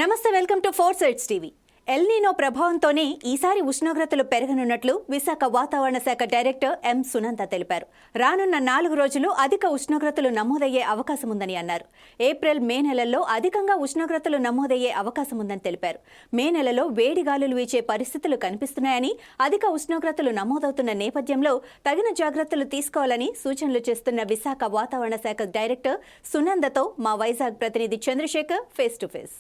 నమస్తే, welcome to four sides TV. El Nino ప్రభావంతోనే ఈసారి ఉష్ణోగ్రతలు పెరగనున్నట్లు విశాఖ వాతావరణ శాఖ డైరెక్టర్ ఎం సునంద తెలిపారు. రానున్న 4 రోజులు అధిక ఉష్ణోగ్రతలు నమోదయ్యే అవకాశం ఉందని అన్నారు. ఏప్రిల్, మే నెలల్లో అధికంగా ఉష్ణోగ్రతలు నమోదయ్యే అవకాశం ఉందని తెలిపారు. మే నెలలో వేడి గాలులు వీచే పరిస్థితులు కనిపిస్తున్నాయని, అధిక ఉష్ణోగ్రతలు నమోదవుతున్న నేపథ్యంలో తగిన జాగ్రత్తలు తీసుకోవాలని సూచనలు చేస్తున్న విశాఖ వాతావరణ శాఖ డైరెక్టర్ సునందతో మా వైజాగ్ ప్రతినిధి చంద్రశేఖర్ ఫేస్ టు ఫేస్.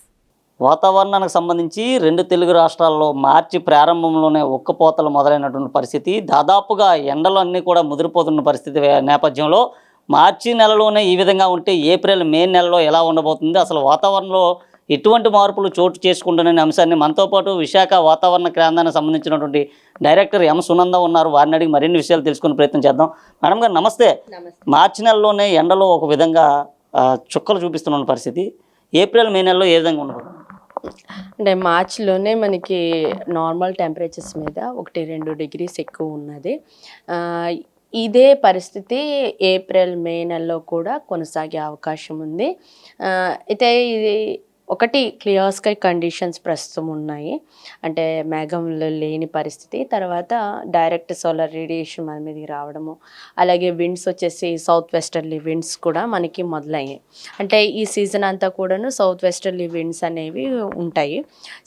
వాతావరణానికి సంబంధించి 2 తెలుగు రాష్ట్రాల్లో మార్చి ప్రారంభంలోనే ఉక్కపోతలు మొదలైనటువంటి పరిస్థితి, దాదాపుగా ఎండలు అన్నీ కూడా ముదిరిపోతున్న పరిస్థితి నేపథ్యంలో మార్చి నెలలోనే ఈ విధంగా ఉంటే ఏప్రిల్, మే నెలలో ఎలా ఉండబోతుంది, అసలు వాతావరణంలో ఎటువంటి మార్పులు చోటు చేసుకుంటున్న అంశాన్ని మనతో పాటు విశాఖ వాతావరణ కేంద్రానికి సంబంధించినటువంటి డైరెక్టర్ ఎం సునంద ఉన్నారు. వారిని అడిగి మరిన్ని విషయాలు తెలుసుకునే ప్రయత్నం చేద్దాం. మేడం గారు నమస్తే. మార్చి నెలలోనే ఎండలో ఒక విధంగా చుక్కలు చూపిస్తున్న పరిస్థితి, ఏప్రిల్, మే నెలలో ఏ విధంగా ఉండబోతుంది? అంటే మార్చిలోనే మనకి నార్మల్ టెంపరేచర్స్ మీద 1-2 డిగ్రీస్ ఎక్కువ ఉన్నది. ఇదే పరిస్థితి ఏప్రిల్, మే నెలలో కూడా కొనసాగే అవకాశం ఉంది. అయితే ఇది ఒకటి క్లియర్ స్కై కండిషన్స్ ప్రస్తుతం ఉన్నాయి, అంటే మేఘంలో లేని పరిస్థితి. తర్వాత డైరెక్ట్ సోలార్ రేడియేషన్ మన మీదకి రావడము, అలాగే విండ్స్ వచ్చేసి సౌత్ వెస్టర్లీ విండ్స్ కూడా మనకి మొదలయ్యాయి. అంటే ఈ సీజన్ అంతా కూడాను సౌత్ వెస్టర్లీ విండ్స్ అనేవి ఉంటాయి.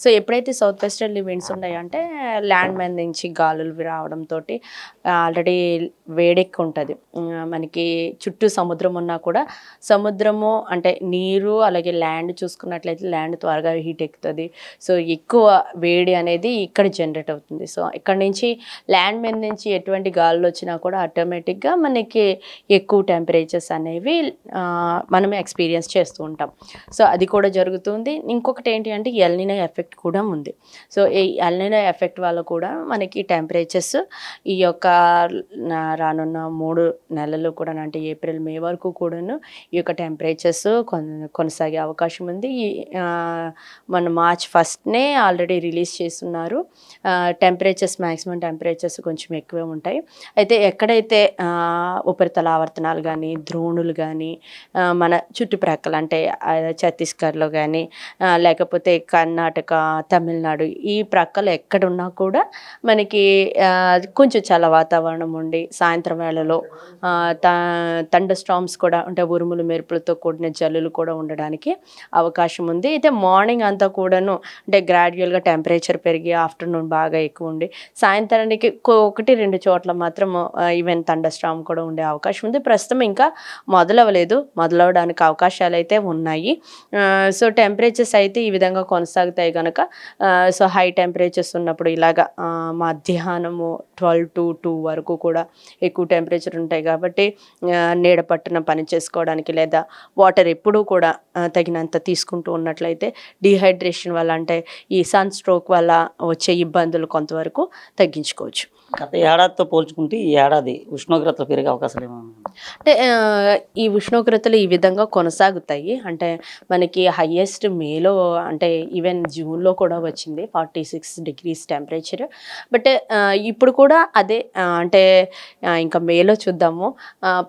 సో ఎప్పుడైతే సౌత్ వెస్టర్లీ విండ్స్ ఉన్నాయో అంటే ల్యాండ్ మీద నుంచి గాలులు రావడంతో ఆల్రెడీ వేడెక్కి ఉంటుంది. మనకి చుట్టూ సముద్రం ఉన్నా కూడా సముద్రము అంటే నీరు అలాగే ల్యాండ్ చూసుకున్నట్లయితే ల్యాండ్ త్వరగా హీట్ ఎక్కుతుంది. సో ఎక్కువ వేడి అనేది ఇక్కడ జనరేట్ అవుతుంది. సో ఇక్కడ నుంచి ల్యాండ్ మీద నుంచి ఎటువంటి గాలులు వచ్చినా కూడా ఆటోమేటిక్గా మనకి ఎక్కువ టెంపరేచర్స్ అనేవి మనం ఎక్స్పీరియన్స్ చేస్తూ ఉంటాం. సో అది కూడా జరుగుతుంది. ఇంకొకటి ఏంటి అంటే ఎల్ నీనో ఎఫెక్ట్ కూడా ఉంది. సో ఈ ఎల్ నీనో ఎఫెక్ట్ వల్ల కూడా మనకి టెంపరేచర్స్ ఈ యొక్క రానున్న 3 నెలలు కూడా అంటే ఏప్రిల్, మే వరకు కూడాను ఈ యొక్క టెంపరేచర్స్ కొనసాగే అవకాశం ఉంది. మన మార్చ్ 1నే ఆల్రెడీ రిలీజ్ చేస్తున్నారు. టెంపరేచర్స్ మ్యాక్సిమం టెంపరేచర్స్ కొంచెం ఎక్కువే ఉంటాయి. అయితే ఎక్కడైతే ఉపరితల ఆవర్తనాలు కానీ ద్రోణులు కానీ మన చుట్టుప్రక్కల అంటే ఛత్తీస్గఢ్లో కానీ లేకపోతే కర్ణాటక, తమిళనాడు ఈ ప్రక్కలు ఎక్కడున్నా కూడా మనకి కొంచెం చల్ల వాతావరణం ఉండి సాయంత్రం వేళలో థండర్ స్టార్మ్స్ కూడా అంటే ఉరుములు మెరుపులతో కూడిన జల్లులు కూడా ఉండడానికి అవకాశం ఉంది. అయితే మార్నింగ్ అంతా కూడాను అంటే గ్రాడ్యువల్గా టెంపరేచర్ పెరిగి ఆఫ్టర్నూన్ బాగా ఎక్కువ ఉండి సాయంత్రానికి 1-2 చోట్ల మాత్రం ఈవెన్ థండర్ స్టార్మ్ కూడా ఉండే అవకాశం ఉంది. ప్రస్తుతం ఇంకా మొదలవడానికి అవకాశాలు అయితే ఉన్నాయి. సో టెంపరేచర్స్ అయితే ఈ విధంగా కొనసాగుతాయి కనుక సో హై టెంపరేచర్స్ ఉన్నప్పుడు ఇలాగా మధ్యాహ్నము 12 to 2 వరకు కూడా ఎక్కువ టెంపరేచర్ ఉంటాయి కాబట్టి నీడ పట్టున పని చేసుకోవడానికి లేదా వాటర్ ఎప్పుడూ కూడా తగినంత తీసుకుంటూ ఉన్నట్లయితే డీహైడ్రేషన్ వల్ల అంటే ఈ సన్ స్ట్రోక్ వల్ల వచ్చే ఇబ్బందులు కొంతవరకు తగ్గించుకోవచ్చు. గత ఏడాదితో పోల్చుకుంటే ఈ ఏడాది ఉష్ణోగ్రతలు పెరిగే అవకాశాలు ఏమైనా? అంటే ఈ ఉష్ణోగ్రతలు ఈ విధంగా కొనసాగుతాయి. అంటే మనకి హయ్యెస్ట్ మేలో అంటే ఈవెన్ జూన్లో కూడా వచ్చింది 46 degrees టెంపరేచర్. బట్ ఇప్పుడు కూడా అదే అంటే ఇంకా మేలో చూద్దాము.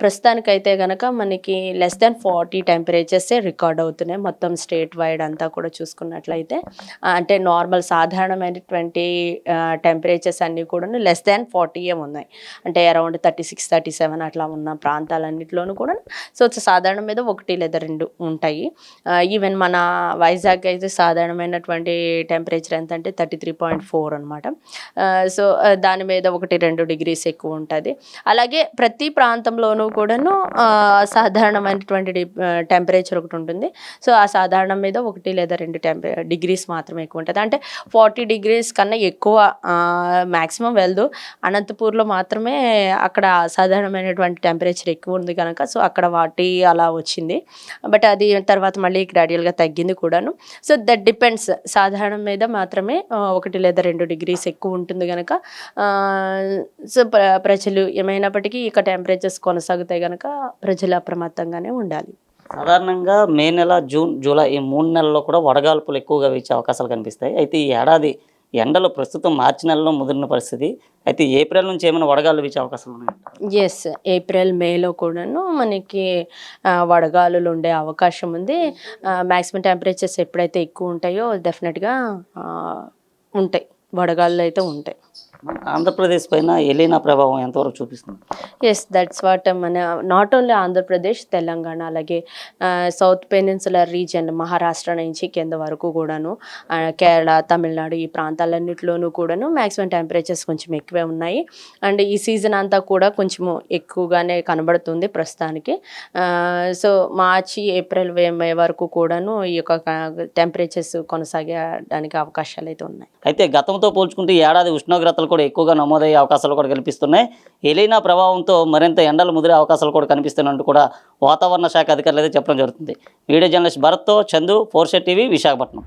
ప్రస్తుతానికైతే కనుక మనకి లెస్ దాన్ 40 టెంపరేచర్సే రికార్డ్ అవుతున్నాయి మొత్తం స్టేట్ వైడ్ అంతా కూడా చూసుకున్నట్లయితే. అంటే నార్మల్ సాధారణమైనటువంటి టెంపరేచర్స్ అన్నీ కూడా లెస్ దాన్ 40 ఉన్నాయి. అంటే అరౌండ్ 36, 37 అట్లా ఉన్న ప్రాంతాలన్నింటిలోనూ కూడా సో సాధారణం మీద 1 లేదా 2 ఉంటాయి. ఈవెన్ మన వైజాగ్ అయితే సాధారణమైనటువంటి టెంపరేచర్ ఎంత అంటే 33.4 అనమాట. సో దాని మీద 1-2 degrees ఎక్కువ ఉంటుంది. అలాగే ప్రతి ప్రాంతంలోనూ కూడాను సాధారణమైనటువంటి టెంపరేచర్ ఒకటి ఉంటుంది. సో ఆ సాధారణం మీద 1 లేదా 2 degrees మాత్రమే ఎక్కువ ఉంటుంది. అంటే 40 degrees కన్నా ఎక్కువ మ్యాక్సిమం వెళ్దు. అనంతపూర్లో మాత్రమే అక్కడ సాధారణమైనటువంటి టెంపరేచర్ ఎక్కువ ఉంది కనుక సో అక్కడ వాటి అలా వచ్చింది. బట్ అది తర్వాత మళ్ళీ గ్రాడ్యువల్గా తగ్గింది కూడాను. So that depends. సాధారణం మీద మాత్రమే 1 లేదా 2 degrees ఎక్కువ ఉంటుంది కనుక సో ప్రజలు ఏమైనప్పటికీ ఇక టెంపరేచర్స్ కొనసాగుతాయి కనుక ప్రజలు అప్రమత్తంగానే ఉండాలి. సాధారణంగా మే నెల, జూన్, జూలై ఈ 3 నెలల్లో కూడా వడగాల్పులు ఎక్కువగా వీచే అవకాశాలు కనిపిస్తాయి. అయితే ఈ ఏడాది ఎండలు ప్రస్తుతం మార్చి నెలలో ముదిరిన పరిస్థితి. అయితే ఏప్రిల్ నుంచి ఏమైనా వడగాలు వీచే అవకాశాలు ఉన్నాయి? ఎస్, ఏప్రిల్ మేలో కూడాను మనకి వడగాలులు ఉండే అవకాశం ఉంది. మ్యాక్సిమం టెంపరేచర్స్ ఎప్పుడైతే ఎక్కువ ఉంటాయో డెఫినెట్గా ఉంటాయి, వడగాళ్ళు అయితే ఉంటాయి. ఆంధ్రప్రదేశ్ పైన ఎలీనా ప్రభావం ఎంతవరకు చూపిస్తుంది? ఎస్, దట్స్ వాట్ మన నాట్ ఓన్లీ ఆంధ్రప్రదేశ్, తెలంగాణ, అలాగే సౌత్ పెనిన్సులర్ రీజియన్, మహారాష్ట్ర నుంచి కింద వరకు కూడాను, కేరళ, తమిళనాడు ఈ ప్రాంతాలన్నింటిలోనూ కూడాను మ్యాక్సిమం టెంపరేచర్స్ కొంచెం ఎక్కువే ఉన్నాయి. అండ్ ఈ సీజన్ అంతా కూడా కొంచెము ఎక్కువగానే కనబడుతుంది ప్రస్తుతానికి. సో మార్చి, ఏప్రిల్, మే వరకు కూడాను ఈ యొక్క టెంపరేచర్స్ కొనసాగడానికి అవకాశాలు అయితే ఉన్నాయి. అయితే గతంతో పోల్చుకుంటే ఈ ఏడాది ఉష్ణోగ్రతలు కూడా ఎక్కువగా నమోదయ్యే అవకాశాలు కూడా కనిపిస్తున్నాయి. ఎలీనా ప్రభావంతో మరింత ఎండలు ముదిరే అవకాశాలు కూడా కనిపిస్తున్నట్టు కూడా వాతావరణ శాఖ అధికారులు అయితే చెప్పడం జరుగుతుంది. వీడియో జర్నలిస్ట్ భరత్తో చందు, 4 టీవీ, విశాఖపట్నం.